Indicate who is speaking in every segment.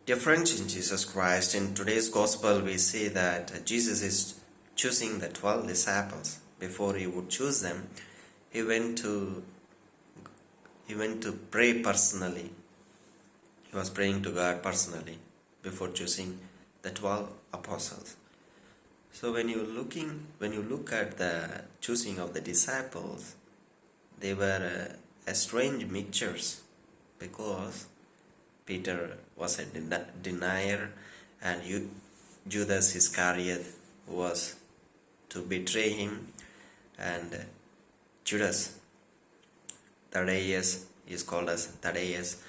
Speaker 1: Dear friends in Jesus Christ, in today's gospel we see that Jesus is choosing the 12 disciples. Before he would choose them, he went to pray personally. He was praying to God personally before choosing the 12 apostles. So when you look at the choosing of the disciples, they were a strange mixtures, because Peter was a denier, and Judas Iscariot was to betray him, and Judas Thaddeus is called as Thaddeus,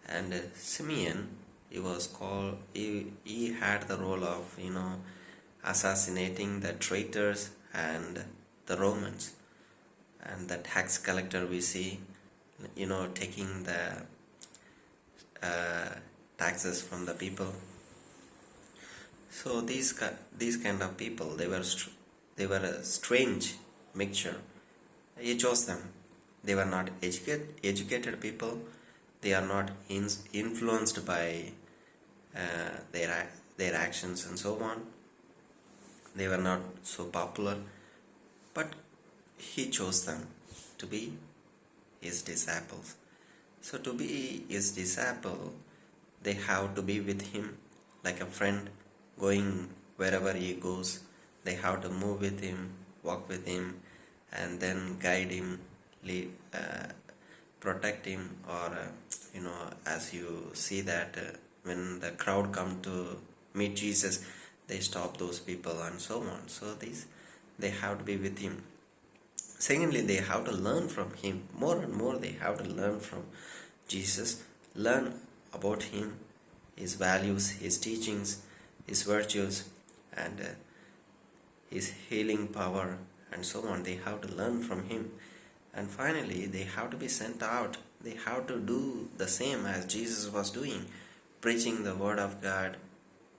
Speaker 1: and Simeon, he had the role of assassinating the traitors and the Romans, and the tax collector we see taking the taxes from the people. So these kind of people, they were a strange mixture. He chose them. They were not educated people. They are not influenced by their actions and so on. They were not so popular, but he chose them to be his disciples. So to be his disciple, they have to be with him like a friend, going wherever he goes. They have to move with him, walk with him, and then guide him, protect him. Or as you see that when the crowd come to meet Jesus, they stop those people and so on. So they have to be with him. Secondly, they have to learn from him. More and more they have to learn from Jesus, learn about him, his values, his teachings, his virtues, and his healing power, and so on. They have to learn from him. And finally, they have to be sent out. They have to do the same as Jesus was doing, preaching the word of God,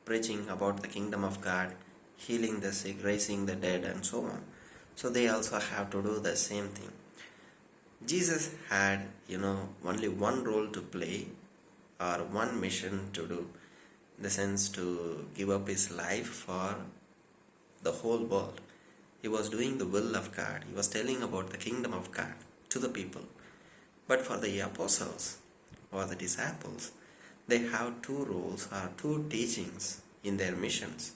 Speaker 1: preaching about the kingdom of God, healing the sick, raising the dead, and so on. So they also have to do the same thing. Jesus had, only one role to play, or one mission to do, in the sense to give up his life for the whole world. He was doing the will of God. He was telling about the kingdom of God to the people. But for the apostles or the disciples, they have two roles or two teachings in their missions.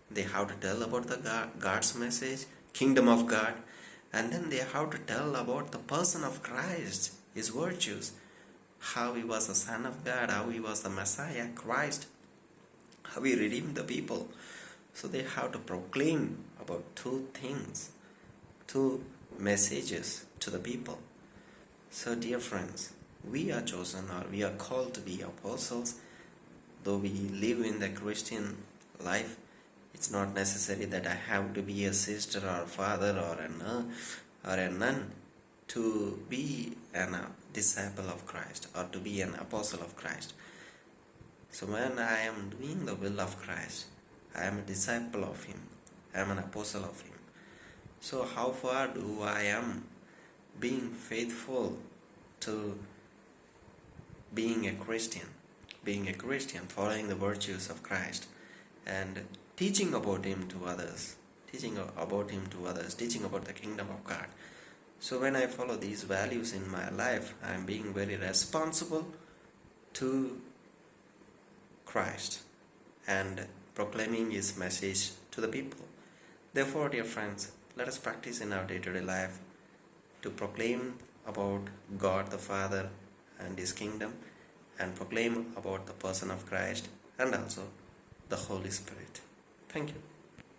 Speaker 1: They have to tell about the God's message, kingdom of God, and then they have to tell about the person of Christ, his virtues, how he was the Son of God, how he was the Messiah, Christ, how he redeemed the people. So they have to proclaim about two things, two messages to the people. So dear friends, we are chosen, or we are called to be apostles. Though we live in the Christian life, it's not necessary that I have to be a sister or a father or a nun to be a disciple of Christ or to be an apostle of Christ. So when I am doing the will of Christ, I am a disciple of him. I am an apostle of him. So how far do I am being faithful to being a Christian, following the virtues of Christ, and teaching about him to others, teaching about the kingdom of God. So when I follow these values in my life, I am being very responsible to Christ and proclaiming his message to the people. Therefore, dear friends, let us practice in our day-to-day life to proclaim about God the Father and his kingdom, and proclaim about the person of Christ and also the Holy Spirit. Thank you.